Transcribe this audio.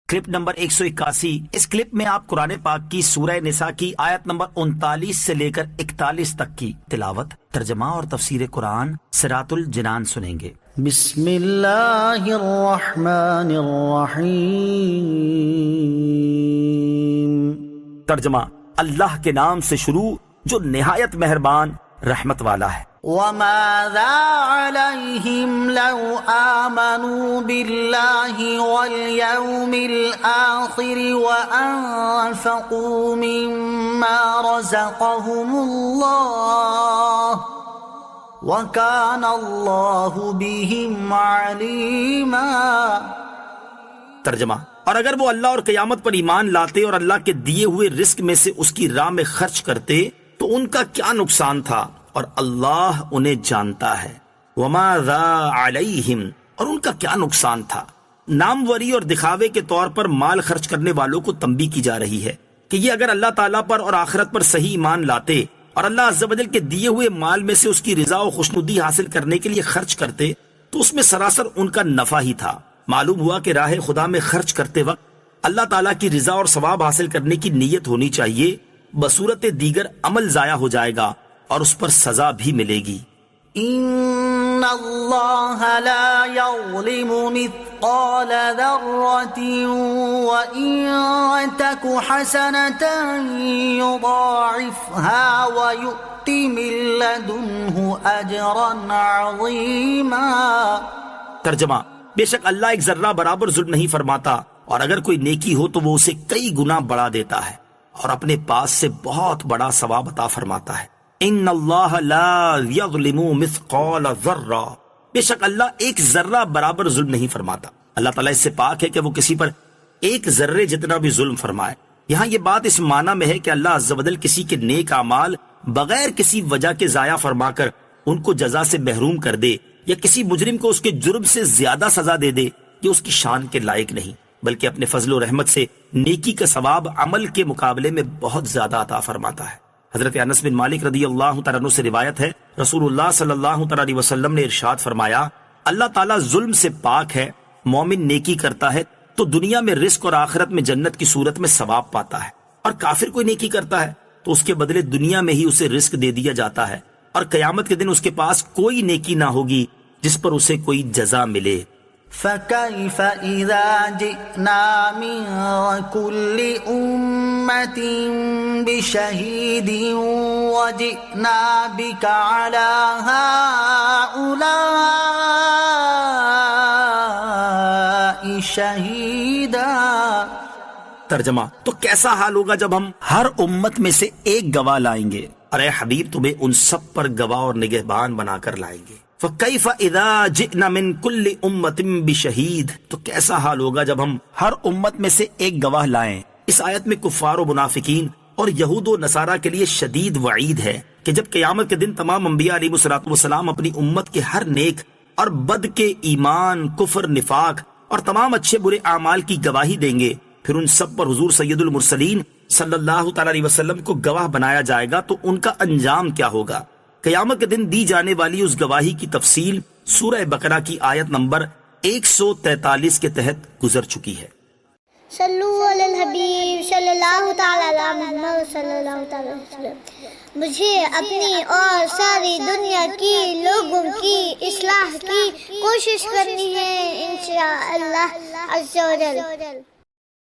Clip number 181۔ اس clip میں آپ قرآن پاک کی سورہ نساء کی آیت نمبر 39 سے لے کر 41 تک کی تلاوت، ترجمہ اور تفسیر قرآن صراط الجنان سنیں گے۔ بسم اللہ الرحمن الرحیم۔ ترجمہ، اللہ کے نام سے شروع جو نہایت مہربان رحمت والا ہے۔ وَمَاذَا عَلَيْهِمْ لَوْ آمَنُوا بِاللَّهِ وَالْيَوْمِ الْآخِرِ وَأَنفَقُوا مِمَّا رَزَقَهُمُ اللَّهُ وَكَانَ اللَّهُ بِهِمْ عَلِيمًا۔ ترجمہ، اور اگر وہ اللہ اور قیامت پر ایمان لاتے اور اللہ کے دیے ہوئے رزق میں سے اس کی راہ میں خرچ کرتے تو ان کا کیا نقصان تھا، اور اللہ انہیں جانتا ہے۔ وما ذا علیہم، اور ان کا کیا نقصان تھا۔ ناموری اور دکھاوے کے طور پر مال خرچ کرنے والوں کو تنبیہ کی جا رہی ہے کہ یہ اگر اللہ تعالیٰ پر اور آخرت پر صحیح ایمان لاتے اور اللہ عز و جل کے دیے ہوئے مال میں سے اس کی رضا و خوشنودی حاصل کرنے کے لیے خرچ کرتے تو اس میں سراسر ان کا نفع ہی تھا۔ معلوم ہوا کہ راہ خدا میں خرچ کرتے وقت اللہ تعالیٰ کی رضا اور ثواب حاصل کرنے کی نیت ہونی چاہیے، بصورت دیگر عمل ضائع ہو جائے گا اور اس پر سزا بھی ملے گی۔ ان اللہ لا یظلم مثقال ذرة وإن تک حسنة یضاعفها ویؤت من لدنہ اجرا عظیما۔ ترجمہ، بے شک اللہ ایک ذرہ برابر ظلم نہیں فرماتا، اور اگر کوئی نیکی ہو تو وہ اسے کئی گنا بڑھا دیتا ہے اور اپنے پاس سے بہت بڑا ثواب عطا فرماتا ہے۔ ان اللہ لا یظلم مثقال ذرہ، بے شک اللہ ایک ذرہ برابر ظلم نہیں فرماتا۔ اللہ تعالیٰ اس سے پاک ہے کہ وہ کسی پر ایک ذرے جتنا بھی ظلم فرمائے۔ یہاں یہ بات اس معنی میں ہے کہ اللہ عز و جل کسی کے نیک اعمال بغیر کسی وجہ کے ضائع فرما کر ان کو جزا سے محروم کر دے، یا کسی مجرم کو اس کے جرم سے زیادہ سزا دے دے، یہ اس کی شان کے لائق نہیں، بلکہ اپنے فضل و رحمت سے نیکی کا ثواب عمل کے مقابلے میں بہت زیادہ عطا فرماتا ہے۔ حضرت انس بن مالک رضی اللہ تعالیٰ عنہ سے روایت ہے، رسول اللہ صلی اللہ تعالیٰ علیہ وسلم نے ارشاد فرمایا، اللہ تعالیٰ ظلم سے پاک ہے، مومن نیکی کرتا ہے تو دنیا میں رزق اور آخرت میں جنت کی صورت میں ثواب پاتا ہے، اور کافر کوئی نیکی کرتا ہے تو اس کے بدلے دنیا میں ہی اسے رزق دے دیا جاتا ہے، اور قیامت کے دن اس کے پاس کوئی نیکی نہ ہوگی جس پر اسے کوئی جزا ملے۔ فَكَيْفَ إِذَا جِئْنَا مِن كُلِّ أُمَّةٍ بِشَهِيدٍ وَجِئْنَا بِكَ عَلَى هَؤُلَاءِ شَهِيدًا۔ ترجمہ، تو کیسا حال ہوگا جب ہم ہر امت میں سے ایک گواہ لائیں گے، اور اے حبیب تمہیں ان سب پر گواہ اور نگہبان بنا کر لائیں گے۔ فَكَيْفَ إِذَا جِئْنَا مِن كُلِّ أُمَّةٍ بِشَهِيدٍ، تو کیسا حال ہوگا جب ہم ہر امت میں سے ایک گواہ لائیں۔ اس آیت میں کفار و منافقین اور یہود و نصارہ کے لیے شدید وعید ہے کہ جب قیامت کے دن تمام انبیاء علیہ الصلوۃ والسلام اپنی امت کے ہر نیک اور بد کے ایمان، کفر، نفاق اور تمام اچھے برے اعمال کی گواہی دیں گے، پھر ان سب پر حضور سید المرسلین صلی اللہ تعالیٰ علیہ وسلم کو گواہ بنایا جائے گا، تو ان کا انجام کیا ہوگا؟ قیامت کے دن دی جانے والی اس گواہی کی تفصیل سورہ بقرہ کی آیت نمبر 143 کے تحت گزر چکی ہے۔ صلو علی الحبیب صلی اللہ تعالی علی محمد صلی اللہ تعالی وسلم۔ مجھے اپنی اور ساری دنیا کی لوگوں کی اصلاح کی کوشش کرنی ہے انشاءاللہ عز و جل۔